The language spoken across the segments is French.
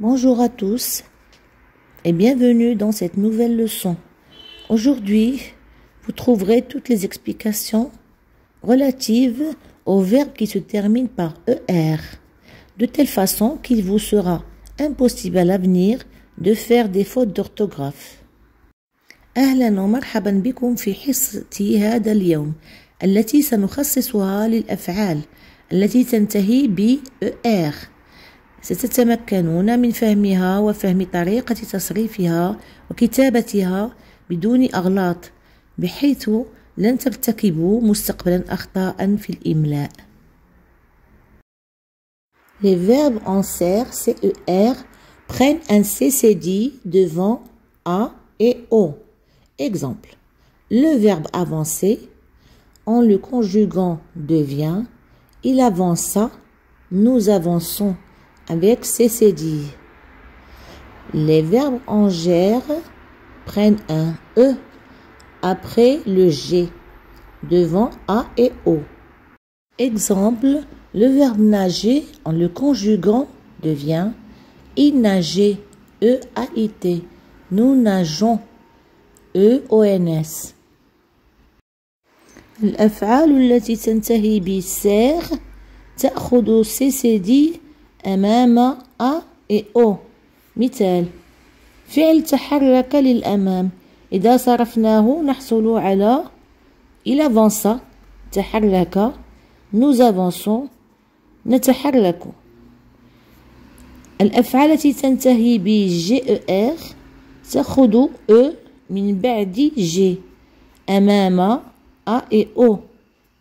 Bonjour à tous et bienvenue dans cette nouvelle leçon. Aujourd'hui, vous trouverez toutes les explications relatives aux verbes qui se terminent par ER, de telle façon qu'il vous sera impossible à l'avenir de faire des fautes d'orthographe. أهلا ومرحبا بكم في حصتي هذا اليوم التي سنخصصها للأفعال التي تنتهي ب ER. ستتمكنون من فهمها وفهم طريقة تصريفها وكتابتها بدون أغلاط بحيث لن ترتكبوا مستقبلا أخطاء في الإملاء. Les verbes en serre CER prennent un CCD devant A et O. Exemple, le verbe avancer, en le conjuguant devient, il avança, nous avançons avec CCD. Les verbes en gère prennent un E après le G, devant A et O. Exemple, le verbe nager, en le conjuguant devient, il nageait, E-A-I-T, nous nageons, E-O-N-S. الأفعال التي تنتهي بالسير تأخذ CCD أمام A et O. مثال: فعل تحرك للأمام، إذا صرفناه نحصل على il avance، تحرك، nous avançons، نتحرك. الأفعال التي تنتهي ب GER تأخذ E من بعد G أمام A et O.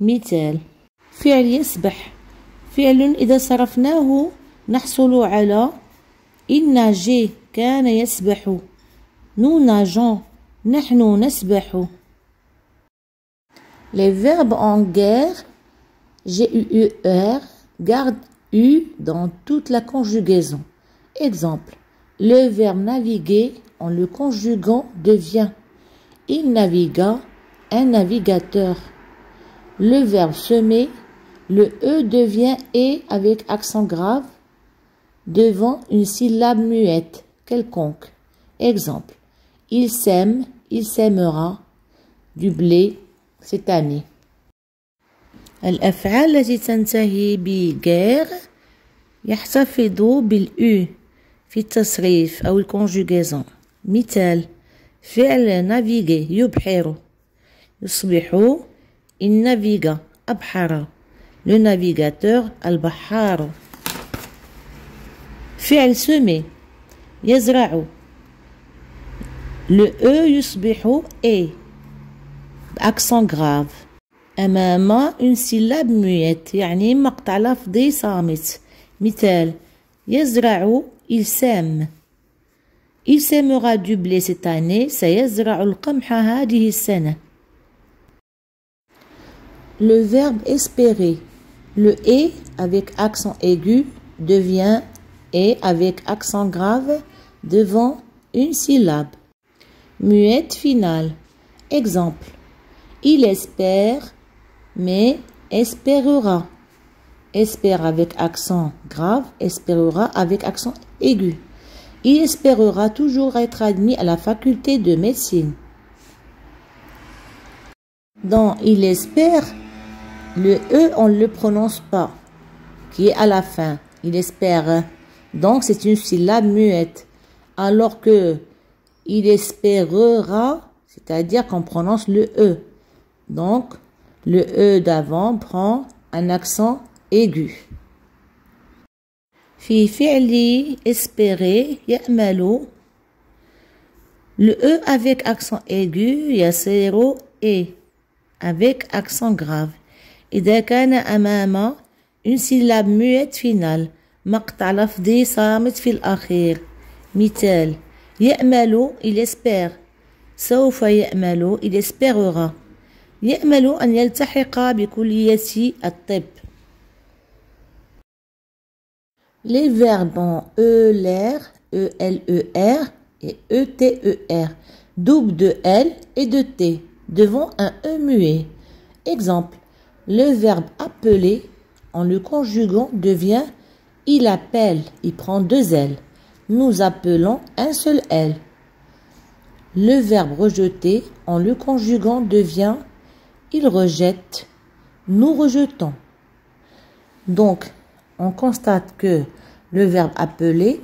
مثال: فعل يسبح، فعل إذا صرفناه نحصل على il nageait، كان يسبح، nous nageons، نحن نسبح. Les verbes en guerre GUER gardent U dans toute la conjugaison. Exemple, le verbe naviguer en le conjuguant devient il navigua, un navigateur. Le verbe semer, le E devient E avec accent grave devant une syllabe muette quelconque. Exemple, il sème, il sèmera du blé cette année. الأفعال التي تنتهي بغير يحتفظوا بالU في التصريف أو الكونجوغيزون. مثال: فعل نافيغي يبحر، يصبح il naviga، أبحر، le navigateur البحار. فعل semer يزرع، le E يصبح E accent grave أمام une syllabe muette يعني مقطع لفظي صامت. مثال: يزرع il sème، il sèmera du blé cette année، سيزرع القمح هذه السنة. Le verbe espérer, le E avec accent aigu devient E avec accent grave devant une syllabe. Muette finale. Exemple, il espère, mais espérera. Espère avec accent grave, espérera avec accent aigu. Il espérera toujours être admis à la faculté de médecine. Dans il espère, le E on ne le prononce pas, qui est à la fin. Il espère, donc c'est une syllabe muette. Alors que il espérera, c'est-à-dire qu'on prononce le E. Donc, le E d'avant prend un accent aigu. في فعل espérer يأمل، le E avec accent aigu يصير E avec accent grave. إذا كان أمام une syllabe muette finale مقطع لفظي صامت في الأخير. مثال: يأمل il espère، سوف يأمل il espérera، يأمل أن يلتحق بكلية الطب. Les verbes en ELR, ELER et ETER, double de L et de T, devant un E muet. Exemple, le verbe appeler, en le conjuguant, devient il appelle, il prend deux L. nous appelons un seul L. Le verbe rejeter, en le conjuguant, devient il rejette, nous rejetons. Donc, on constate que le verbe appeler,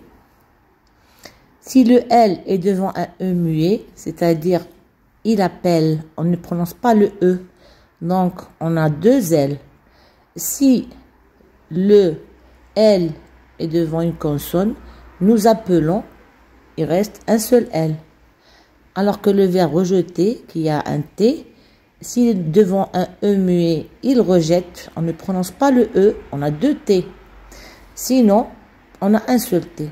si le L est devant un E muet, c'est-à-dire il appelle, on ne prononce pas le E, donc on a deux L. Si le L est devant une consonne, nous appelons, il reste un seul L. Alors que le verbe rejeter, qui a un T, s'il est devant un E muet, il rejette, on ne prononce pas le E, on a deux T. Sinon, on a un seul T.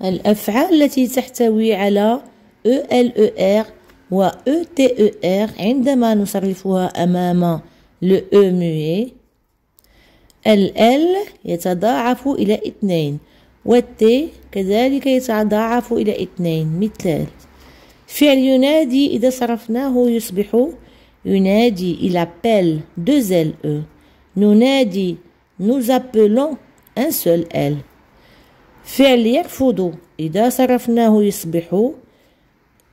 الأفعال التي تحتوي على ELER و ETER عندما نصرفها أمام le E muet ال يتضاعف إلى 2 والT كذلك يتضاعف إلى 2. مثال: فعل ينادي إذا صرفناه يصبح ينادي il appelle 2 LE. ننادي nous appelons un seul L. فعل يرفض إذا صرفناه يصبح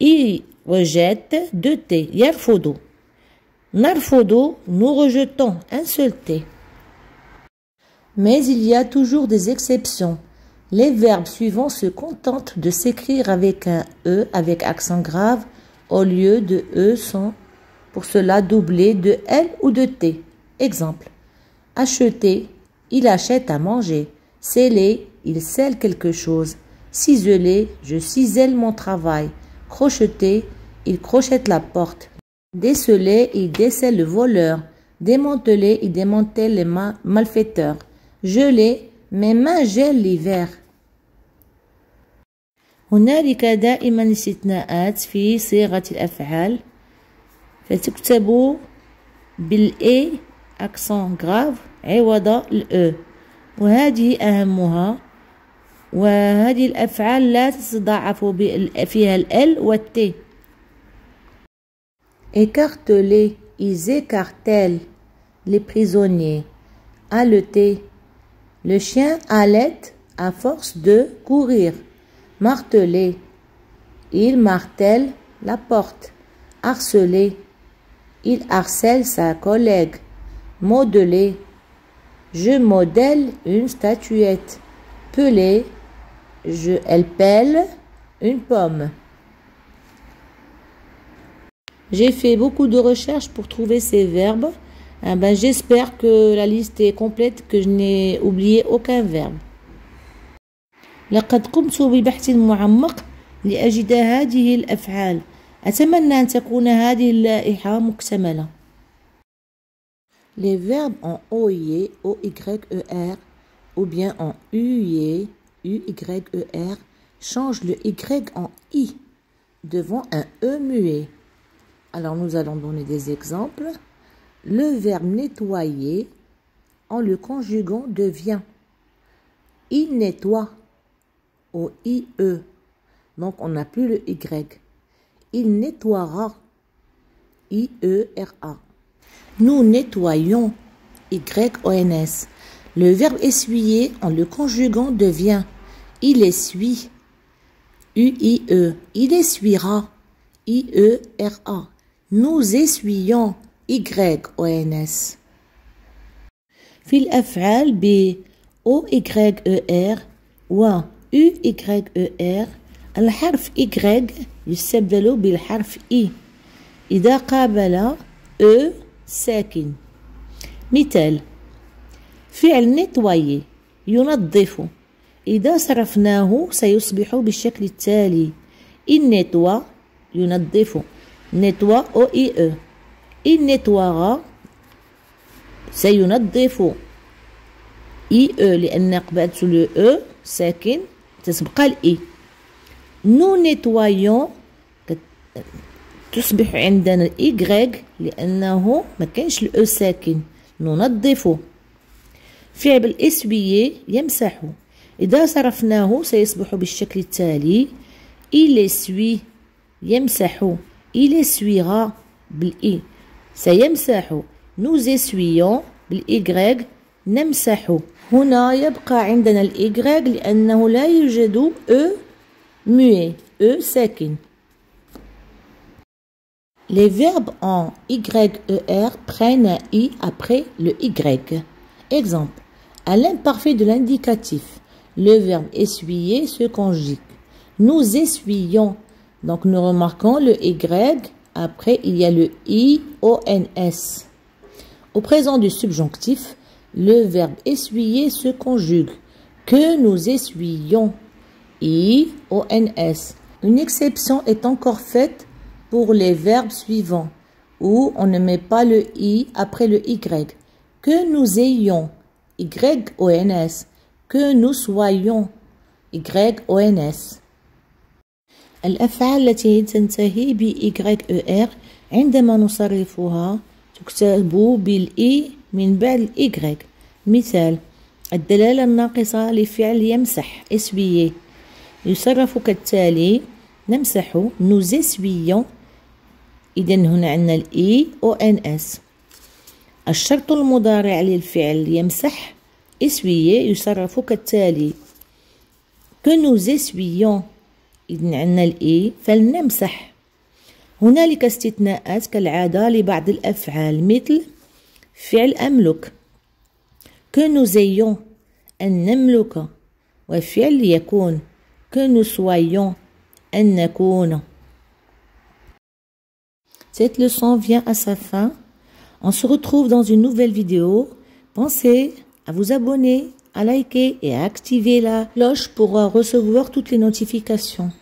il rejette 2 T. يرفض نرفض nous rejetons un seul T. Mais il y a toujours des exceptions. Les verbes suivants se contentent de s'écrire avec un E avec accent grave au lieu de E sont pour cela doublés de L ou de T. Exemple: acheter, il achète à manger. Sceller, il scelle quelque chose. Ciseler, je cisèle mon travail. Crocheter, il crochette la porte. Déceler, il décèle le voleur. Démanteler, il démantèle les malfaiteurs. Geler, mes mains gèlent l'hiver. هنالك دائما استثناءات في صيغة الأفعال فتكتب بالإي أكسون غراف عوض الأو وهذه أهمها وهذه الأفعال لا تتضاعف فيها الأل والتي. Écarteler, ils écartèlent les prisonniers. Haleter, le chien halète à force de courir. Marteler, il martèle la porte. Harceler, il harcèle sa collègue. Modeler, je modèle une statuette. Peler, elle pèle une pomme. J'ai fait beaucoup de recherches pour trouver ces verbes. J'espère que la liste est complète, que je n'ai oublié aucun verbe. لقد قمت ببحث معمق لأجد هذه الأفعال. أتمنى أن تكون هذه اللائحة مكتملة. Les verbes en OIE, OYER ou bien en UIE, UYER changent le Y en I devant un E muet. Alors nous allons donner des exemples. Le verbe nettoyer en le conjuguant devient il nettoie. Au IE. Donc, on n'a plus le Y. Il nettoiera. IERA. Nous nettoyons. YONS. Le verbe essuyer, en le conjuguant, devient il essuie. UIE. Il essuiera. IERA. Nous essuyons. YONS. في الأفعال ب OYER و UYER الحرف Y يستبدل بالحرف I إذا قابل E ساكن. مثال: فعل نتوي ينظف إذا صرفناه سيصبح بالشكل التالي: il nettoie ينظف nettoie OIE il nettoiera سينظف IE لأن قبلت le E ساكن تسبق الإي. nous nettoyons تصبح عندنا الإي لأنه ما كانش الأو ساكن ننظف. فعل الإسويي يمسح إذا صرفناه سيصبح بالشكل التالي: il essuie يمسح il essuiera بالإي سيمسح nous essuyons بالإي نمسح. هنا يبقى عندنا الإجراج لأنه لا يوجد E muet, E ساكن. Les verbes en YER prennent un I après le Y. Exemple, à l'imparfait de l'indicatif, le verbe essuyer se conjugue. Nous essuyons. Donc nous remarquons le Y, après il y a le IONS. Au présent du subjonctif, le verbe essuyer se conjugue. Que nous essuyons. IONS. Une exception est encore faite pour les verbes suivants, où on ne met pas le I après le Y. Que nous ayons, YONS. Que nous soyons, YONS. الأفعال التي تنتهي ب YER عندما نصرفها تكتب بالإي من بعد الإي. مثال: الدلالة الناقصة لفعل يمسح essuyer يصرف كالتالي: نمسح nous essuyons. إذن هنا عندنا الإي ONS. الشرط المضارع للفعل يمسح essuyer يصرف كالتالي: que nous essuyons. إذن عندنا الإي فلنمسح. هنالك استثناءات كالعادة لبعض الأفعال مثل فعل أملك que nous ayons أن نملك، وفعل يكون que nous soyons أن نكون. Cette leçon vient à sa fin. On se retrouve dans une nouvelle vidéo. Pensez à vous abonner, à liker et à activer la cloche pour recevoir toutes les notifications.